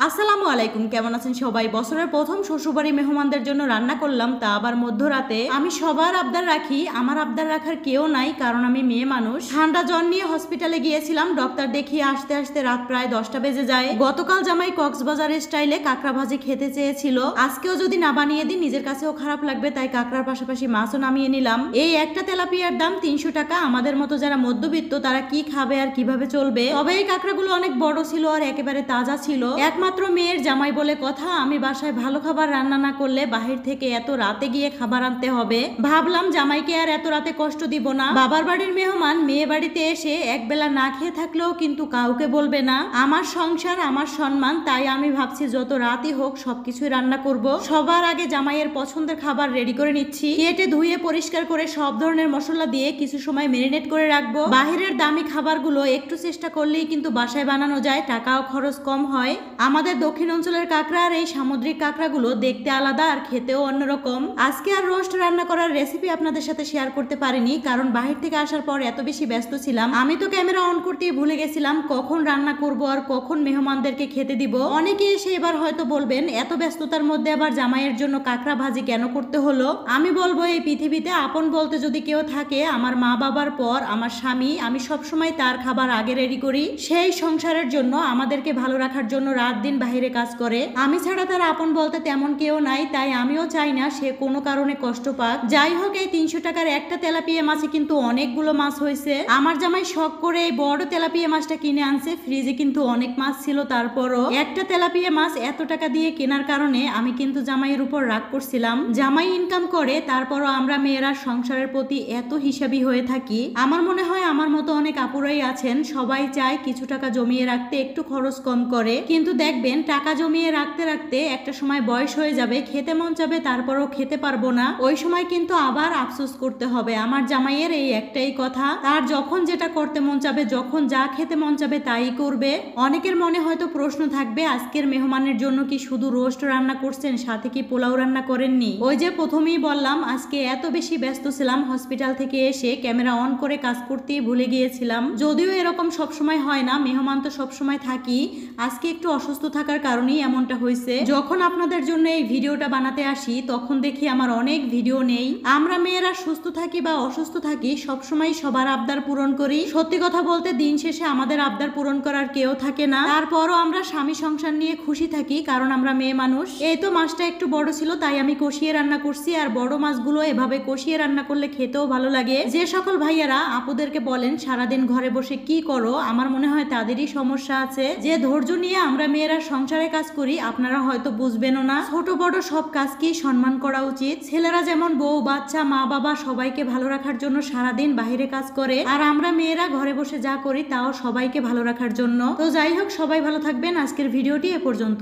আসসালামু আলাইকুম, কেমন আছেন সবাই? বছরের প্রথম শ্বশুরবাড়ি মেহমানদের জন্য রান্না করলাম, তা আবার মধ্যরাতে। আমি সবার আবদার রাখি, আমার আবদার রাখার কেউ নাই, কারণ আমি মেয়ে মানুষ। ঠান্ডা জ্বর নিয়ে হসপিটালে গিয়েছিলাম, ডক্টর দেখিয়ে আসতে আসতে রাত প্রায় 10টা বেজে যায়। গতকাল জামাই কক্সবাজারের স্টাইলে কাঁকড়া ভাজি খেতে চেয়েছিল, আজকেও যদি না বানিয়ে দিই নিজের কাছেও খারাপ লাগবে, তাই কাঁকড়ার পাশাপাশি মাছও নামিয়ে নিলাম। এই একটা তেলাপিয়ার দাম 300 টাকা। আমাদের মতো যারা মধ্যবিত্ত তারা কি খাবে আর কিভাবে চলবে? তবে এই কাঁকড়াগুলো অনেক বড় ছিল আর একেবারে তাজা ছিল। মাত্র মেয়ের জামাই বলে কথা, আমি বাসায় ভালো খাবার রান্না না করলে বাহির থেকে এত রাতে গিয়ে খাবার আনতে হবে। ভাবলাম জামাইকে আর এত রাতে কষ্ট দিব না। বাবার বাড়ির মেহমান মেয়ে বাড়িতে এসে একবেলা না খেয়ে থাকলেও কিন্তু কাউকে বলবে না। আমার সংসার, আমার সম্মান, তাই আমি ভাবছি যত রাতই হোক সবকিছুই রান্না করব। সবার আগে জামাইয়ের পছন্দের খাবার রেডি করে নিচ্ছি। কেটে ধুয়ে পরিষ্কার করে সব ধরনের মশলা দিয়ে কিছু সময় মেরিনেট করে রাখবো। বাহিরের দামি খাবারগুলো একটু চেষ্টা করলেই কিন্তু বাসায় বানানো যায়, টাকাও খরচ কম হয়। আমাদের দক্ষিণ অঞ্চলের কাঁকড়া আর এই সামুদ্রিক কাঁকড়াগুলো দেখতে আলাদা আর খেতেও অন্যরকম। আজকে আর রোস্ট রান্না করার রেসিপি আপনাদের সাথে শেয়ার করতে পারিনি, কারণ বাহির থেকে আসার পর এত বেশি ব্যস্ত ছিলাম। আমি তো ক্যামেরা অন করতেই ভুলে গেছিলাম কখন রান্না করব আর কখন মেহমানদেরকে খেতে দিব। অনেকে এসে এবার হয়তো বলবেন এত ব্যস্ততার মধ্যে আবার জামাইয়ের জন্য কাঁকড়া ভাজি কেন করতে হলো। আমি বলবো এই পৃথিবীতে আপন বলতে যদি কেউ থাকে আমার মা বাবার পর আমার স্বামী। আমি সবসময় তার খাবার আগে রেডি করি। সেই সংসারের জন্য, আমাদেরকে ভালো রাখার জন্য রাত দিন বাহিরে কাজ করে। আমি ছাড়া তার আপন বলতে তেমন কেউ নাই, তাই আমিও চাই না সে কোনো কারণে কষ্ট পাক। যাই হোক, এই 300 টাকার একটা তেলাপিয়া মাছে কিন্তু অনেকগুলো মাছ হয়েছে। আমার জামাই শখ করে এই বড় তেলাপিয়া মাছটা কিনে আনছে। ফ্রিজে কিন্তু অনেক মাছ ছিল, তারপরও একটা তেলাপিয়া মাছ এত টাকা দিয়ে কেনার কারণে আমি কিন্তু জামাইয়ের উপর রাগ করছিলাম। জামাই ইনকাম করে, তারপরও আমরা মেয়েরা সংসারের প্রতি এত হিসাবী হয়ে থাকি। আমার মনে হয় আমার মতো অনেক আপুরাই আছেন, সবাই চায় কিছু টাকা জমিয়ে রাখতে, একটু খরচ কম করে। কিন্তু দেখবেন টাকা জমিয়ে রাখতে রাখতে একটা সময় বয়স হয়ে যাবে, খেতে মন চাবে, তারপরও খেতে পারবো না। ওই সময় কিন্তু আবার আফসোস করতে হবে। আমার জামাইয়ের এই একটাই কথা, তার যখন যেটা করতে মন চাবে, যখন যা খেতে মন চাবে তাই করবে। অনেকের মনে হয়তো প্রশ্ন থাকবে, আজকের মেহমানের জন্য কি শুধু রোস্ট রান্না করছেন, সাথে কি পোলাও রান্না করেননি? ওই যে প্রথমেই বললাম, আজকে এত বেশি ব্যস্ত ছিলাম, হসপিটাল থেকে এসে ক্যামেরা অন করে কাজ করতেই ভুলে গিয়েছিলাম। যদিও এরকম সবসময় হয় না, মেহমান তো সবসময় থাকি। আজকে একটু অসুস্থ থাকার কারণেই এমনটা হয়েছে। যখন আপনাদের জন্য এই ভিডিওটা বানাতে আসি তখন দেখি আমার অনেক ভিডিও নেই। আমরা মেয়েরা সুস্থ থাকি বা অসুস্থ থাকি, সবসময় সবার আবদার পূরণ করি। সত্যি কথা বলতে দিন শেষে আমাদের আবদার পূরণ করার কেউ থাকে না। তারপরও আমরা স্বামী সংসার নিয়ে খুশি থাকি, কারণ আমরা মেয়ে মানুষ। এই তো মাছটা একটু বড় ছিল, তাই আমি কষিয়ে রান্না করছি। আর বড় মাছগুলো এভাবে কষিয়ে রান্না করলে খেতেও ভালো লাগে। যে সকল ভাইয়ারা আপুদেরকে বলেন সারাদিন ঘরে বসে কি করো, আমার মনে হয় তাদেরই সমস্যা আছে। যে ধৈর্য নিয়ে আমরা মেয়েরা সংসারে কাজ করি, আপনারা হয়তো বুঝবেনও না। ছোট বড় সব কাজকেই সম্মান করা উচিত। ছেলেরা যেমন বউ বাচ্চা মা বাবা সবাইকে ভালো রাখার জন্য সারাদিন বাহিরে কাজ করে, আর আমরা মেয়েরা ঘরে বসে যা করি তাও সবাইকে ভালো রাখার জন্য। তো যাই হোক, সবাই ভালো থাকবেন। আজকের ভিডিওটি এ পর্যন্ত।